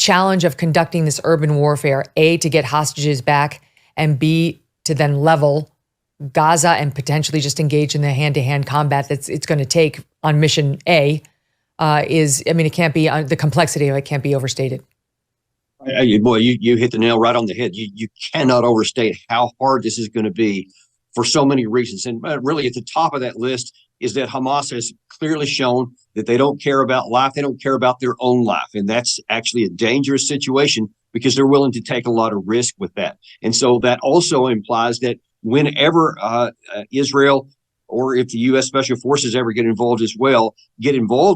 challenge of conducting this urban warfare, A, to get hostages back, and B, to then level Gaza and potentially just engage in the hand-to-hand combat that it's going to take on mission A, it can't be, the complexity of it can't be overstated. Boy, you hit the nail right on the head. You cannot overstate how hard this is going to be for so many reasons. And really at the top of that list is that Hamas has clearly shown that they don't care about life. They don't care about their own life. And that's actually a dangerous situation because they're willing to take a lot of risk with that. And so that also implies that whenever Israel or if the U.S. Special Forces ever get involved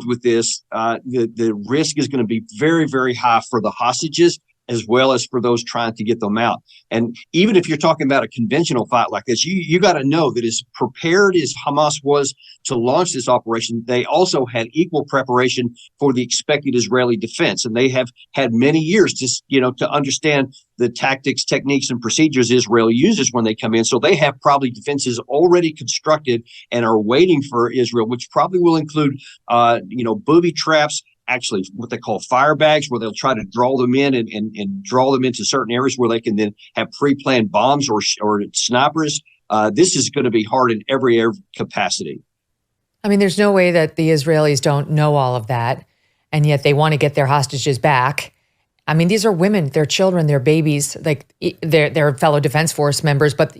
with this, the risk is going to be very, very high for the hostages as well as for those trying to get them out. And even if you're talking about a conventional fight like this, you got to know that as prepared as Hamas was to launch this operation, they also had equal preparation for the expected Israeli defense. And they have had many years to understand the tactics, techniques, and procedures Israel uses when they come in. So they have probably defenses already constructed and are waiting for Israel, which probably will include, booby traps, actually what they call fire bags, where they'll try to draw them in and draw them into certain areas where they can then have pre-planned bombs or snipers. This is going to be hard in every capacity. I mean, there's no way that the Israelis don't know all of that, and yet they want to get their hostages back. I mean, these are women, they're children, they're babies, like they're fellow Defense Force members. But,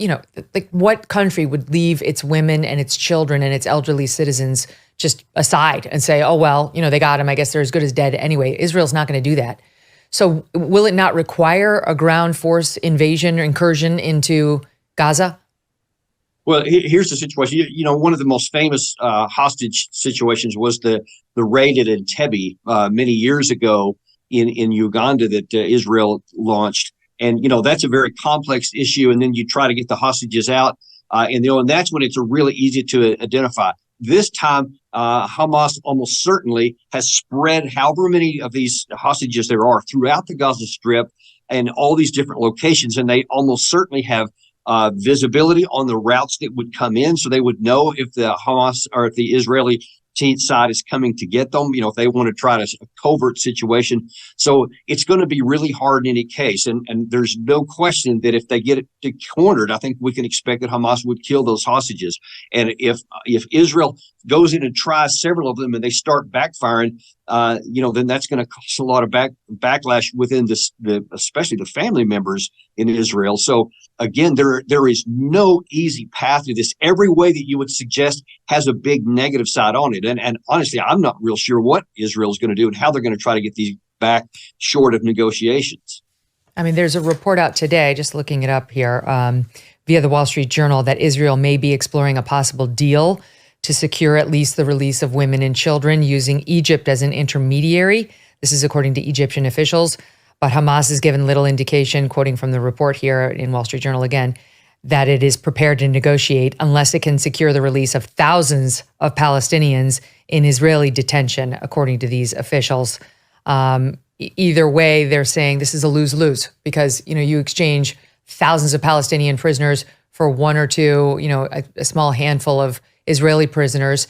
what country would leave its women and its children and its elderly citizens just aside and say, oh, well, they got them. I guess they're as good as dead anyway. Israel's not going to do that. So will it not require a ground force invasion or incursion into Gaza? Well, here's the situation. One of the most famous hostage situations was the raid at Entebbe many years ago in Uganda that Israel launched. And, that's a very complex issue. And then you try to get the hostages out. And that's when it's really easy to identify. This time, Hamas almost certainly has spread however many of these hostages there are throughout the Gaza Strip and all these different locations. And they almost certainly have visibility on the routes that would come in. So they would know if the Hamas or if the Israeli side is coming to get them, if they want to try a covert situation. So it's going to be really hard in any case. And there's no question that if they get it cornered, I think we can expect that Hamas would kill those hostages. And if Israel goes in and tries several of them and they start backfiring, then that's going to cause a lot of backlash within especially the family members in Israel. So again, there is no easy path to this. Every way that you would suggest has a big negative side on it. And honestly, I'm not real sure what Israel is going to do and how they're going to try to get these back short of negotiations. I mean, there's a report out today, just looking it up here, via the Wall Street Journal, that Israel may be exploring a possible deal to secure at least the release of women and children using Egypt as an intermediary. This is according to Egyptian officials. But Hamas has given little indication, quoting from the report here in Wall Street Journal again, that it is prepared to negotiate unless it can secure the release of thousands of Palestinians in Israeli detention, according to these officials. Either way, they're saying this is a lose-lose because, you exchange thousands of Palestinian prisoners for one or two, a small handful of Israeli prisoners.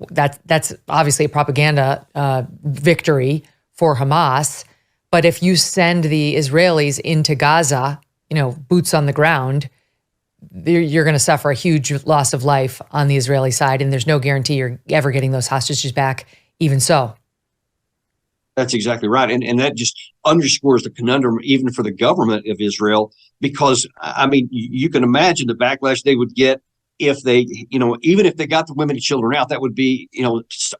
That's obviously a propaganda victory for Hamas. But if you send the Israelis into Gaza, boots on the ground, you're going to suffer a huge loss of life on the Israeli side. And there's no guarantee you're ever getting those hostages back, even so. That's exactly right. And that just underscores the conundrum even for the government of Israel, because, I mean, you can imagine the backlash they would get if they, even if they got the women and children out. That would be,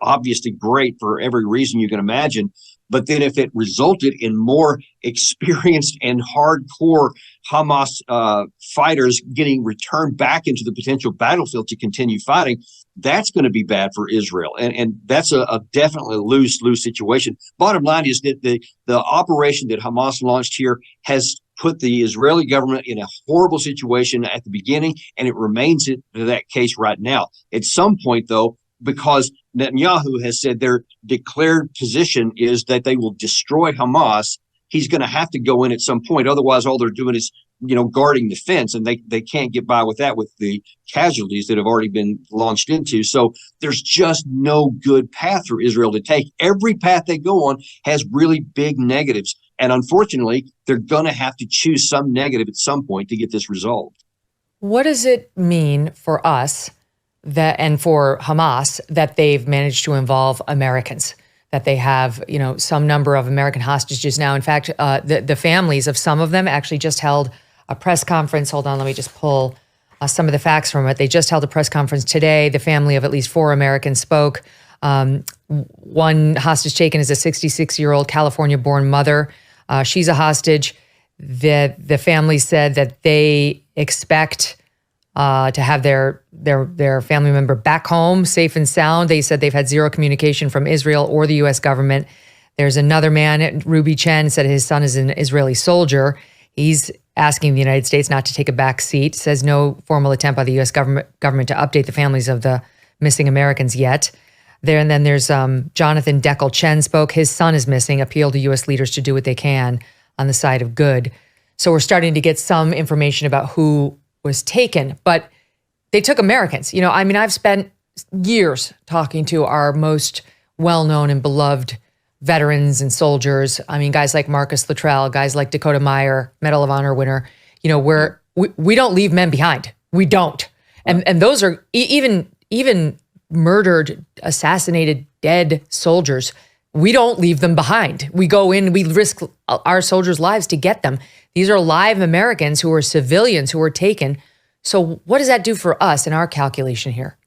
obviously great for every reason you can imagine. But then if it resulted in more experienced and hardcore Hamas fighters getting returned back into the potential battlefield to continue fighting, that's going to be bad for Israel. And that's a definitely lose-lose situation. Bottom line is that the operation that Hamas launched here has put the Israeli government in a horrible situation at the beginning, and it remains that case right now. At some point, though, because Netanyahu has said their declared position is that they will destroy Hamas, he's going to have to go in at some point. Otherwise, all they're doing is, guarding the fence, and they can't get by with that with the casualties that have already been launched into. So there's just no good path for Israel to take. Every path they go on has really big negatives. And unfortunately, they're going to have to choose some negative at some point to get this resolved. What does it mean for us and for Hamas that they've managed to involve Americans, that they have, some number of American hostages now? In fact, the families of some of them actually just held a press conference. Hold on, let me just pull some of the facts from it. They just held a press conference today. The family of at least 4 Americans spoke. One hostage taken is a 66-year-old California-born mother. She's a hostage. The family said that they expect to have their family member back home safe and sound. They said they've had zero communication from Israel or the U.S. government. There's another man, Ruby Chen, said his son is an Israeli soldier. He's asking the United States not to take a back seat, says no formal attempt by the U.S. government to update the families of the missing Americans yet. And then there's Jonathan Deckel Chen spoke. His son is missing, appealed to U.S. leaders to do what they can on the side of good. So we're starting to get some information about who was taken, but they took Americans. I've spent years talking to our most well-known and beloved veterans and soldiers. Guys like Marcus Luttrell, guys like Dakota Meyer, Medal of Honor winner. Where we don't leave men behind. We don't. And those are even murdered, assassinated, dead soldiers. We don't leave them behind. We go in, we risk our soldiers' lives to get them. These are live Americans who are civilians who are taken. So what does that do for us in our calculation here?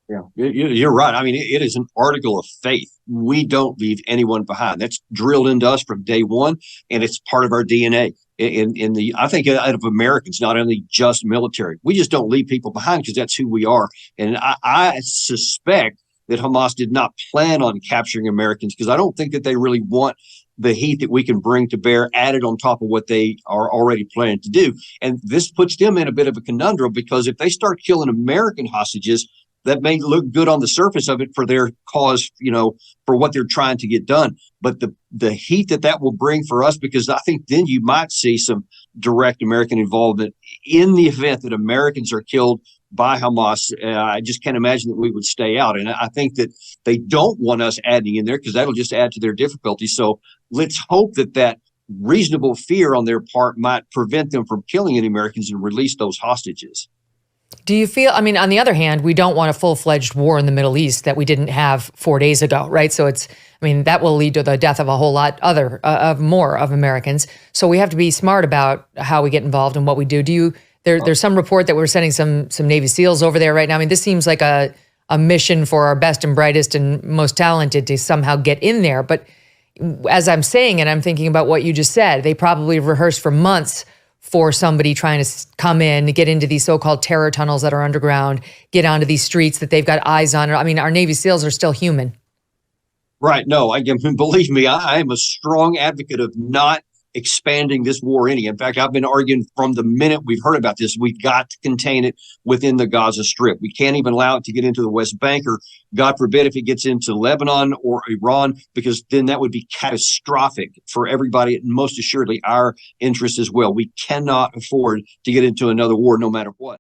Yeah, you're right. It is an article of faith. We don't leave anyone behind. That's drilled into us from day one, and it's part of our DNA. I think out of Americans, not only just military, we just don't leave people behind because that's who we are. And I suspect that Hamas did not plan on capturing Americans because I don't think that they really want the heat that we can bring to bear added on top of what they are already planning to do. And this puts them in a bit of a conundrum because if they start killing American hostages, that may look good on the surface of it for their cause, for what they're trying to get done. But the heat that will bring for us, because I think then you might see some direct American involvement in the event that Americans are killed by Hamas. I just can't imagine that we would stay out. And I think that they don't want us adding in there because that'll just add to their difficulty. So let's hope that reasonable fear on their part might prevent them from killing any Americans and release those hostages. Do you feel, on the other hand, we don't want a full-fledged war in the Middle East that we didn't have 4 days ago, right? So that will lead to the death of a whole lot more of Americans. So we have to be smart about how we get involved and what we do. There's some report that we're sending some Navy SEALs over there right now. This seems like a mission for our best and brightest and most talented to somehow get in there. But as I'm saying, and I'm thinking about what you just said, they probably rehearsed for months for somebody trying to come in, get into these so-called terror tunnels that are underground, get onto these streets that they've got eyes on. Our Navy SEALs are still human. Right. No, believe me, I am a strong advocate of not expanding this war any. In fact, I've been arguing from the minute we've heard about this, we've got to contain it within the Gaza Strip. We can't even allow it to get into the West Bank, or God forbid if it gets into Lebanon or Iran, because then that would be catastrophic for everybody, and most assuredly our interests as well. We cannot afford to get into another war no matter what.